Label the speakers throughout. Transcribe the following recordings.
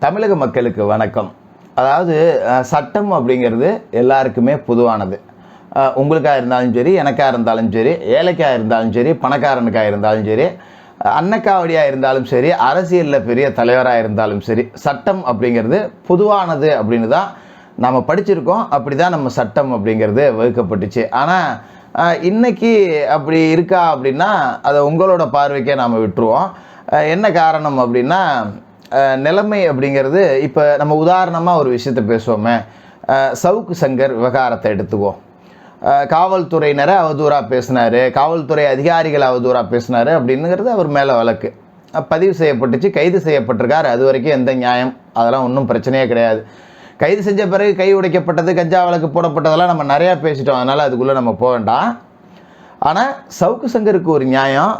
Speaker 1: தமிழக மக்களுக்கு வணக்கம். அதாவது சட்டம் அப்படிங்கிறது எல்லாருக்குமே பொதுவானது. உங்களுக்காக இருந்தாலும் சரி, எனக்காக இருந்தாலும் சரி, ஏழைக்காக இருந்தாலும் சரி, பணக்காரனுக்காக இருந்தாலும் சரி, அன்னக்காவடியாக இருந்தாலும் சரி, அரசியலில் பெரிய தலைவராக இருந்தாலும் சரி, சட்டம் அப்படிங்கிறது பொதுவானது அப்படின்னு தான் நம்ம படிச்சிருக்கோம். அப்படி தான் நம்ம சட்டம் அப்படிங்கிறது வகுக்கப்பட்டுச்சு. ஆனால் இன்னைக்கு அப்படி இருக்கா அப்படின்னா அதை உங்களோட பார்வைக்கே நாம் விட்டுருவோம். என்ன காரணம் அப்படின்னா, நிலைமை அப்படிங்கிறது இப்போ நம்ம உதாரணமாக ஒரு விஷயத்தை பேசுவோமே, சவுக்கு சங்கர் விவகாரத்தை எடுத்துக்குவோம். காவல்துறையினரை அவதூறாக பேசினார், காவல்துறை அதிகாரிகள் அவதூறாக பேசினார் அப்படிங்கிறது அவர் மேலே வழக்கு பதிவு செய்யப்பட்டுச்சு, கைது செய்யப்பட்டிருக்கார். அது வரைக்கும் எந்த நியாயம், அதெல்லாம் ஒன்றும் பிரச்சனையே கிடையாது. கைது செஞ்ச பிறகு கை உடைக்கப்பட்டது, கஞ்சா வழக்கு போடப்பட்டதெல்லாம் நம்ம நிறையா பேசிட்டோம், அதனால் அதுக்குள்ளே நம்ம போக வேண்டாம். ஆனால் சவுக்கு சங்கருக்கு ஒரு நியாயம்,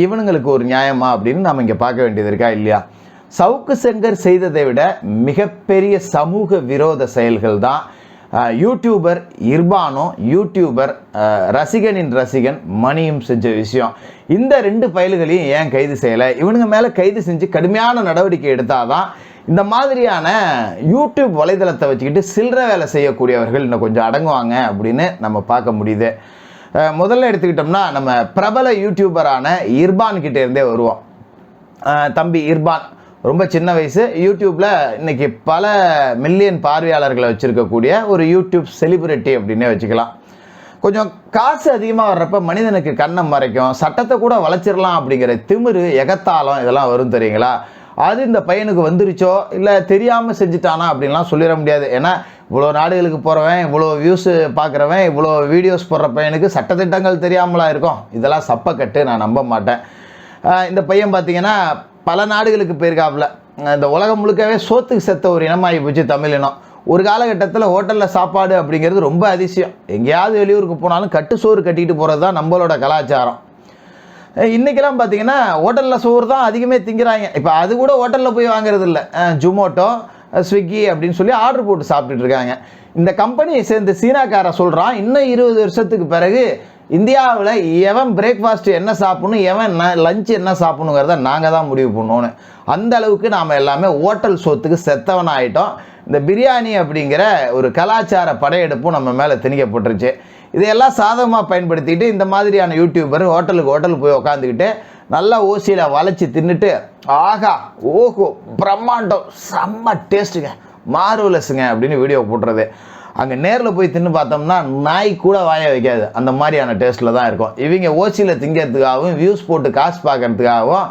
Speaker 1: இவனுங்களுக்கு ஒரு நியாயமா அப்படின்னு நம்ம இங்கே பார்க்க வேண்டியது இருக்கா இல்லையா? சவுக்கு சங்கர் செய்ததை விட மிகப்பெரிய சமூக விரோத செயல்கள் தான் யூடியூபர் இர்பானும் யூடியூபர் ரசிகனின் ரசிகன் மணியும் செஞ்ச விஷயம். இந்த ரெண்டு பயல்களையும் ஏன் கைது செய்யலை? இவனுங்க மேலே கைது செஞ்சு கடுமையான நடவடிக்கை எடுத்தாதான் இந்த மாதிரியான யூடியூப் வலைதளத்தை வச்சுக்கிட்டு சில்லற வேலை செய்யக்கூடியவர்கள் இன்னும் கொஞ்சம் அடங்குவாங்க அப்படின்னு நம்ம பார்க்க முடியுது. முதல்ல எடுத்துக்கிட்டோம்னா, நம்ம பிரபல யூடியூபரான இர்பான் கிட்டே இருந்தே வருவோம். தம்பி இர்பான் ரொம்ப சின்ன வயசு, யூடியூப்பில் இன்றைக்கி பல மில்லியன் பார்வையாளர்களை வச்சுருக்கக்கூடிய ஒரு யூடியூப் செலிபிரிட்டி அப்படின்னே வச்சுக்கலாம். கொஞ்சம் காசு அதிகமாக வர்றப்ப மனிதனுக்கு கண்ணை மறைக்கும், சட்டத்தை கூட வளைச்சிடலாம் அப்படிங்கிற திமிரு, எகத்தாளம் இதெல்லாம் வரும் தெரியுங்களா? அது இந்த பையனுக்கு வந்துருச்சோ இல்லை தெரியாமல் செஞ்சுட்டானா அப்படின்லாம் சொல்லிட முடியாது. ஏன்னா இவ்வளோ நாடுகளுக்கு போகிறவன், இவ்வளோ வியூஸு பார்க்குறவன், இவ்வளோ வீடியோஸ் போடுற பையனுக்கு சட்டத்திட்டங்கள் தெரியாமலாம் இருக்கும். இதெல்லாம் சப்பக்கட்டு, நான் நம்ப மாட்டேன். இந்த பையன் பார்த்தீங்கன்னா பல நாடுகளுக்கு போயிருக்காப்புல. இந்த உலகம் முழுக்கவே சோத்துக்கு செத்த ஒரு இனமாகி போச்சு தமிழ் இனம். ஒரு காலகட்டத்தில் ஹோட்டலில் சாப்பாடு அப்படிங்கிறது ரொம்ப அதிசயம். எங்கேயாவது வெளியூருக்கு போனாலும் கட்டு சோறு கட்டிட்டு போகிறது தான் நம்மளோட கலாச்சாரம். இன்றைக்கெல்லாம் பார்த்தீங்கன்னா ஹோட்டலில் சோறு தான் அதிகமே திங்கிறாங்க. இப்போ அது கூட ஹோட்டலில் போய் வாங்குறது இல்லை, ஜொமோட்டோ, ஸ்விக்கி அப்படின்னு சொல்லி ஆர்டர் போட்டு சாப்பிட்டுட்டு இருக்காங்க. இந்த கம்பெனியை சேர்ந்த சீனாக்காரன் சொல்கிறான், இன்னும் 20 வருஷத்துக்கு பிறகு இந்தியாவில் எவன் பிரேக்ஃபாஸ்ட் என்ன சாப்பிடணும், எவன் லஞ்சு என்ன சாப்பிடணுங்கிறத நாங்கள் தான் முடிவு பண்ணோன்னு. அந்த அளவுக்கு நாம் எல்லாமே ஹோட்டல் சோத்துக்கு செத்தவன் ஆகிட்டோம். இந்த பிரியாணி அப்படிங்கிற ஒரு கலாச்சார படையெடுப்பும் நம்ம மேலே திணிக்கப்பட்டுருச்சு. இதையெல்லாம் சாதகமாக பயன்படுத்திக்கிட்டு இந்த மாதிரியான யூடியூபர் ஹோட்டலுக்கு போய் உக்காந்துக்கிட்டு நல்லா ஓசியில் வளைச்சி தின்னுட்டு, ஆகா ஓஹோ பிரம்மாண்டம் செம்ம டேஸ்ட்டுங்க, மார்வலஸுங்க அப்படின்னு வீடியோ போட்டுறது. அங்கே நேரில் போய் தின்னு பார்த்தோம்னா நாய் கூட வாய வைக்காது, அந்த மாதிரியான டேஸ்ட்டில் தான் இருக்கும். இவங்க ஓசியில் திங்கிறதுக்காகவும் வியூஸ் போட்டு காசு பார்க்கறதுக்காகவும்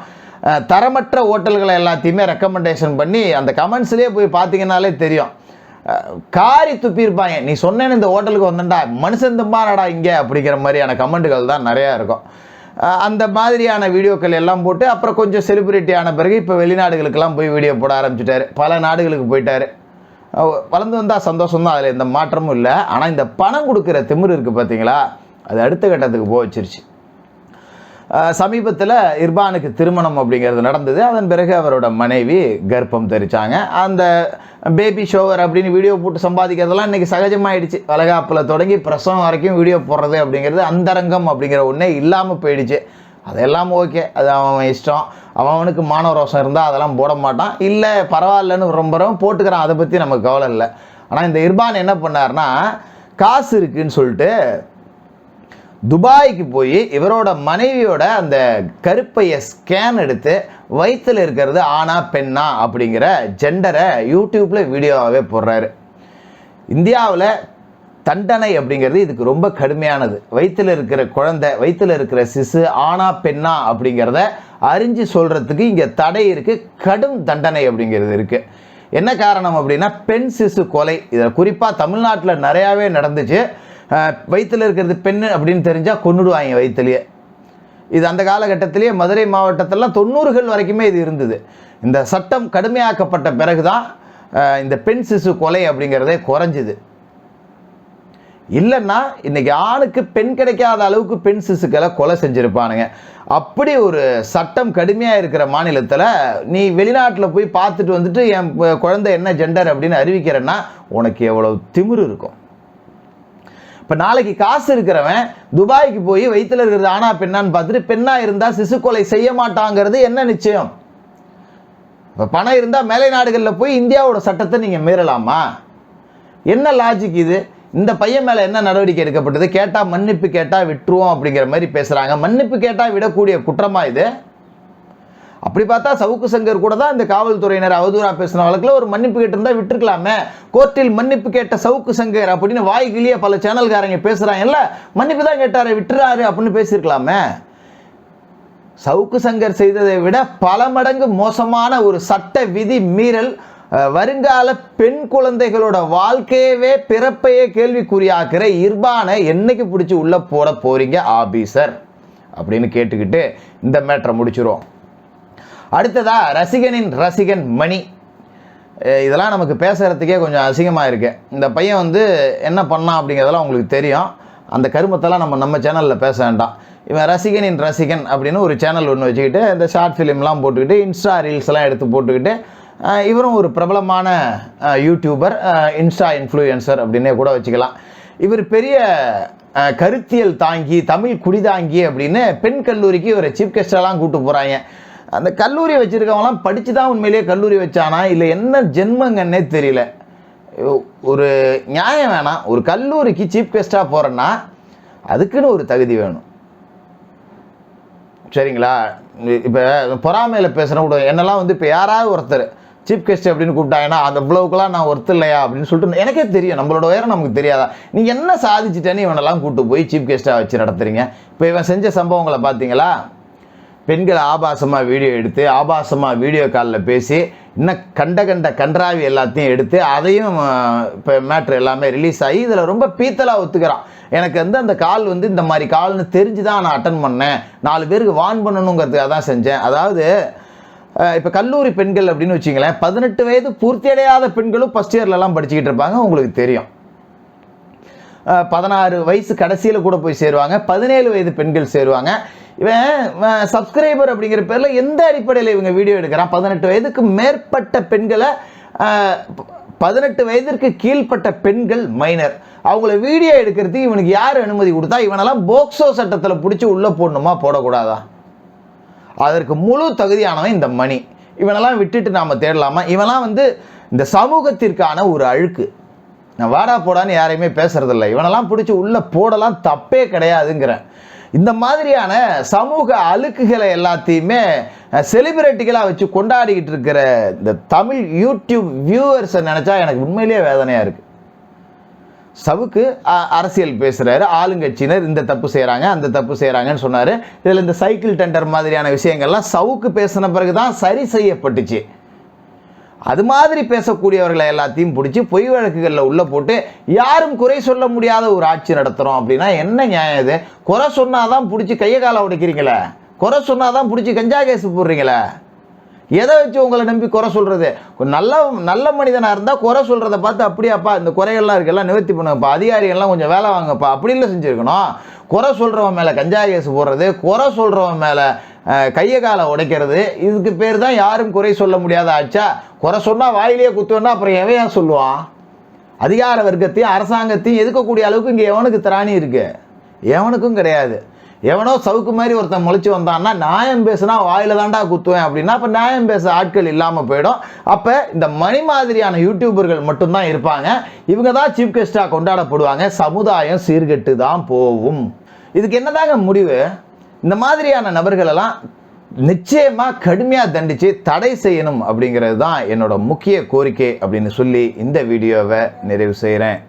Speaker 1: தரமற்ற ஹோட்டல்களை எல்லாத்தையுமே ரெக்கமெண்டேஷன் பண்ணி அந்த கமெண்ட்ஸ்லேயே போய் பார்த்தீங்கன்னாலே தெரியும், காரி துப்பியிருப்பாங்க. நீ சொன்னேன்னு இந்த ஹோட்டலுக்கு வந்தேன்டா, மனுஷன் தும்பானடா இங்கே அப்படிங்கிற மாதிரியான கமெண்ட்டுகள் தான் நிறையா இருக்கும். அந்த மாதிரியான வீடியோக்கள் எல்லாம் போட்டு அப்புறம் கொஞ்சம் செலிபிரிட்டி ஆன பிறகு இப்போ வெளிநாடுகளுக்கெல்லாம் போய் வீடியோ போட ஆரம்பிச்சிட்டாரு, பல நாடுகளுக்கு போயிட்டார். வளர்ந்து வந்தால் சந்தோஷம் தான், அதில் எந்த மாற்றமும் இல்லை. ஆனால் இந்த பணம் கொடுக்குற திமிரு இருக்குது பார்த்தீங்களா, அது அடுத்த கட்டத்துக்கு போக வச்சிருச்சு. சமீபத்தில் இர்பானுக்கு திருமணம் அப்படிங்கிறது நடந்தது. அதன் பிறகு அவரோட மனைவி கர்ப்பம் தரிச்சாங்க. அந்த பேபி ஷோவர் அப்படின்னு வீடியோ போட்டு சம்பாதிக்கிறதெல்லாம் இன்றைக்கி சகஜமாகிடுச்சு. வளகாப்பில் தொடங்கி பிரசவம் வரைக்கும் வீடியோ போடுறது அப்படிங்கிறது அந்தரங்கம் அப்படிங்கிற ஒன்றே இல்லாமல் போயிடுச்சு. அதெல்லாம் ஓகே, அது அவன் இஷ்டம். அவனுக்கு மானவரோசம் இருந்தால் அதெல்லாம் போட மாட்டான், இல்லை பரவாயில்லன்னு ரொம்ப போட்டுக்கிறான், அதை பற்றி நமக்கு கவலை இல்லை. ஆனால் இந்த இர்பான் என்ன பண்ணார்னா, காசு இருக்குன்னு சொல்லிட்டு துபாய்க்கு போய் இவரோட மனைவியோட அந்த கருப்பைய ஸ்கேன் எடுத்து வயிற்றில் இருக்கிறது ஆனா பெண்ணா அப்படிங்கிற ஜெண்டரை யூடியூப்பில் வீடியோவாகவே போடுறாரு. இந்தியாவில் தண்டனை அப்படிங்கிறது இதுக்கு ரொம்ப கடுமையானது. வயிற்றில் இருக்கிற குழந்தை, வயிற்றில் இருக்கிற சிசு ஆனா பெண்ணா அப்படிங்கிறத அறிஞ்சு சொல்கிறதுக்கு இங்கே தடை இருக்குது, கடும் தண்டனை அப்படிங்கிறது இருக்குது. என்ன காரணம் அப்படின்னா, பெண் சிசு கொலை. இதில் குறிப்பாக தமிழ்நாட்டில் நிறையாவே நடந்துச்சு. வயிற்றில் இருக்கிறது பெண் அப்படின்னு தெரிஞ்சால் கொன்னுடுவாங்க வயிற்றுலேயே. இது அந்த காலகட்டத்திலேயே மதுரை மாவட்டத்திலாம் 90கள் வரைக்குமே இது இருந்தது. இந்த சட்டம் கடுமையாக்கப்பட்ட பிறகு தான் இந்த பெண் சிசு கொலை அப்படிங்கிறதே குறைஞ்சிது. இல்லைன்னா இன்றைக்கி ஆணுக்கு பெண் கிடைக்காத அளவுக்கு பெண் சிசுக்களை கொலை செஞ்சுருப்பானுங்க. அப்படி ஒரு சட்டம் கடுமையாக இருக்கிற மாநிலத்தில் நீ வெளிநாட்டில் போய் பார்த்துட்டு வந்துட்டு என் குழந்தை என்ன ஜெண்டர் அப்படின்னு அறிவிக்கிறேன்னா உனக்கு எவ்வளோ திமிரு இருக்கும். இப்போ நாளைக்கு காசு இருக்கிறவன் துபாய்க்கு போய் வயிற்றில் இருக்கிறது ஆனா பெண்ணான்னு பார்த்துட்டு பெண்ணாக இருந்தால் சிசு கொலை செய்ய மாட்டாங்கிறது என்ன நிச்சயம்? இப்போ பணம் இருந்தால் மேலை நாடுகளில் போய் இந்தியாவோட சட்டத்தை நீங்கள் மீறலாமா? என்ன லாஜிக் இது? இந்த பையன் மேலே என்ன நடவடிக்கை எடுக்கப்பட்டது? கேட்டால் மன்னிப்பு கேட்டால் விட்டுருவோம் அப்படிங்கிற மாதிரி பேசுகிறாங்க. மன்னிப்பு கேட்டால் விடக்கூடிய குற்றமா இது? அப்படி பார்த்தா சவுக்கு சங்கர் கூட தான் இந்த காவல்துறையினர் அவதூறா பேசின வழக்கில் ஒரு மன்னிப்பு கேட்டிருந்தா விட்டுருக்கலாமே. கோர்ட்டில் மன்னிப்பு கேட்ட சவுக்கு சங்கர் அப்படின்னு வாய்கிலேயே பல சேனல்காரங்க பேசுகிறாங்கல்ல, மன்னிப்பு தான் கேட்டாரு விட்டுறாரு அப்படின்னு பேசியிருக்கலாமே. சவுக்கு சங்கர் செய்ததை விட பல மடங்கு மோசமான ஒரு சட்ட விதி மீறல், வருங்கால பெண் குழந்தைகளோட வாழ்க்கையவே பிறப்பையே கேள்விக்குறியாக்குற இர்பானை என்னைக்கு பிடிச்சி உள்ள போட போறீங்க ஆபீசர் அப்படின்னு கேட்டுக்கிட்டு இந்த மேட்டரை முடிச்சிருவோம். அடுத்ததா ரசிகனின் ரசிகன் மணி. இதெல்லாம் நமக்கு பேசுறதுக்கே கொஞ்சம் அசிங்கமாக இருக்கு. இந்த பையன் வந்து என்ன பண்ணான் அப்படிங்கிறதெல்லாம் உங்களுக்கு தெரியும். அந்த கருமத்தெல்லாம் நம்ம சேனலில் பேச வேண்டாம். இவன் ரசிகனின் ரசிகன் அப்படின்னு ஒரு சேனல் ஒன்று வச்சுக்கிட்டு இந்த ஷார்ட் ஃபிலிம்லாம் போட்டுக்கிட்டு இன்ஸ்டா ரீல்ஸ்லாம் எடுத்து போட்டுக்கிட்டு இவரும் ஒரு பிரபலமான யூடியூபர், இன்ஸ்டா இன்ஃப்ளூயன்சர் அப்படின்னே கூட வச்சுக்கலாம். இவர் பெரிய கருத்தியல் தாங்கி தமிழ் குடிதாங்கி அப்படின்னு பெண் கல்லூரிக்கு இவரை சீஃப் கெஸ்டெல்லாம் கூப்பிட்டு போகிறாங்க. அந்த கல்லூரி வச்சுருக்கவங்களாம் படித்து தான் உண்மையிலேயே கல்லூரி வச்சானா இல்லை என்ன ஜென்மங்கன்னே தெரியல. ஒரு நியாயம் வேணாம். ஒரு கல்லூரிக்கு சீஃப் கெஸ்ட்டாக போகிறேன்னா அதுக்குன்னு ஒரு தகுதி வேணும், சரிங்களா? இப்போ பொறாமையில் பேசுகிற கூட என்னெல்லாம் வந்து இப்போ யாராவது ஒருத்தர் சீஃப் கெஸ்ட் அப்படின்னு கூப்பிட்டாங்கன்னா அந்த இவ்வளவுக்கெல்லாம் நான் ஒர்த்து இல்லையா அப்படின்னு சொல்லிட்டு எனக்கே தெரியும். நம்மளோட உயரம் நமக்கு தெரியாதா? நீ என்ன சாதிச்சிட்டேன்னு இவனெல்லாம் கூப்பிட்டு போய் சீஃப் கெஸ்ட்டாக வச்சு நடத்துறீங்க. இப்போ இவன் செஞ்ச சம்பவங்களை பார்த்தீங்களா? பெண்களை ஆபாசமாக வீடியோ எடுத்து ஆபாசமாக வீடியோ காலில் பேசி இன்னும் கண்ட கன்றாவி எல்லாத்தையும் எடுத்து அதையும் இப்போ மேட்ரு எல்லாமே ரிலீஸ் ஆகி இதில் ரொம்ப பீத்தலாக ஒத்துக்கிறான். எனக்கு வந்து அந்த கால் வந்து இந்த மாதிரி கால்னு தெரிஞ்சு தான் நான் அட்டன் பண்ணேன், 4 பேருக்கு வார்ன் பண்ணணுங்கிறதுக்காக தான் செஞ்சேன். அதாவது இப்போ கல்லூரி பெண்கள் அப்படின்னு வச்சிங்களேன், 18 வயது பூர்த்தியடையாத பெண்களும் ஃபஸ்ட் இயர்லலாம் படிச்சுக்கிட்டு இருப்பாங்க, உங்களுக்கு தெரியும். 16 வயசு கடைசியில் கூட போய் சேருவாங்க, 17 வயது பெண்கள் சேருவாங்க. இவன் சப்ஸ்கிரைபர் அப்படிங்கிற பேரில் எந்த அடிப்படையில் இவங்க வீடியோ எடுக்கிறான்? 18 வயதுக்கு மேற்பட்ட பெண்களை, 18 வயதிற்கு கீழ்ப்பட்ட பெண்கள் மைனர், அவங்கள வீடியோ எடுக்கிறதுக்கு இவனுக்கு யார் அனுமதி கொடுத்தா? இவனெல்லாம் போக்சோ சட்டத்தில் பிடிச்சி உள்ளே போடணுமா போடக்கூடாதா? அதற்கு முழு தகுதியானவன் இந்த மணி. இவனெல்லாம் விட்டுட்டு நாம் தேடலாமா? இவனெல்லாம் வந்து இந்த சமூகத்திற்கான ஒரு அழுக்கு. நான் வாடா போடான்னு யாரையுமே பேசுறதில்லை. இவனெல்லாம் பிடிச்சி உள்ளே போடலாம், தப்பே கிடையாதுங்கிறேன். இந்த மாதிரியான சமூக அழுக்குகளை எல்லாத்தையுமே செலிபிரிட்டிகளாக வச்சு கொண்டாடிக்கிட்டு இருக்கிற இந்த தமிழ் யூடியூப் வியூவர்ஸை நினச்சா எனக்கு உண்மையிலேயே வேதனையாக இருக்குது. சவுக்கு அரசியல் பேசுகிறாரு, ஆளுங்கட்சியினர் இந்த தப்பு செய்கிறாங்க அந்த தப்பு செய்கிறாங்கன்னு சொன்னார். இதில் இந்த சைக்கிள் டெண்டர் மாதிரியான விஷயங்கள்லாம் சவுக்கு பேசின பிறகு தான் சரி செய்யப்பட்டுச்சு. அது மாதிரி பேசக்கூடியவர்களை எல்லாத்தையும் பிடிச்சி பொய் வழக்குகளில் உள்ள போட்டு யாரும் குறை சொல்ல முடியாத ஒரு ஆட்சி நடத்துகிறோம் அப்படின்னா என்ன நியாயம் இது? குறை சொன்னாதான் பிடிச்சி கையை காலை உடைக்கிறீங்களே, குறை சொன்னாதான் பிடிச்சி கஞ்சா கேஸ் போடுறீங்களே. எதை வச்சு உங்களை நம்பி குறை சொல்கிறது? நல்ல மனிதனாக இருந்தால் குறை சொல்கிறத பார்த்து அப்படியாப்பா இந்த குறைகள்லாம் இருக்குல்லாம் நிவர்த்தி பண்ணுங்கப்பா, அதிகாரிகள்லாம் கொஞ்சம் வேலை வாங்கப்பா அப்படின்லாம் செஞ்சுருக்கணும். குறை சொல்கிறவன் மேலே கஞ்சா கேஸ் போடுறது, குறை சொல்கிறவன் மேலே கையை காலை உடைக்கிறது, இதுக்கு பேர் தான் யாரும் குறை சொல்ல முடியாத ஆச்சா? குறை சொன்னால் வாயிலேயே குத்துவேன்னா அப்புறம் எவன் சொல்லுவான்? அதிகார வர்க்கத்தையும் அரசாங்கத்தையும் எதுக்கக்கூடிய அளவுக்கு இங்கே எவனுக்கு திராணி இருக்கு? எவனுக்கும் கிடையாது. எவனோ சவுக்கு மாதிரி ஒருத்தன் முளைச்சி வந்தான்னா நியாயம் பேசுனா வாயில தாண்டா குத்துவேன் அப்படின்னா அப்போ நியாயம் பேச ஆட்கள் இல்லாமல் போயிடும். அப்போ இந்த மணி மாதிரியான யூடியூபர்கள் மட்டும்தான் இருப்பாங்க. இவங்க தான் சீஃப் கெஸ்டாக கொண்டாடப்படுவாங்க. சமுதாயம் சீர்கெட்டு தான் போகும். இதுக்கு என்னதாங்க முடிவு? இந்த மாதிரியான நபர்களெல்லாம் நிச்சயமாக கடுமையாக தண்டித்து தடை செய்யணும் அப்படிங்கிறது தான் என்னோட முக்கிய கோரிக்கை அப்படின்னு சொல்லி இந்த வீடியோவை நிறைவு செய்கிறேன்.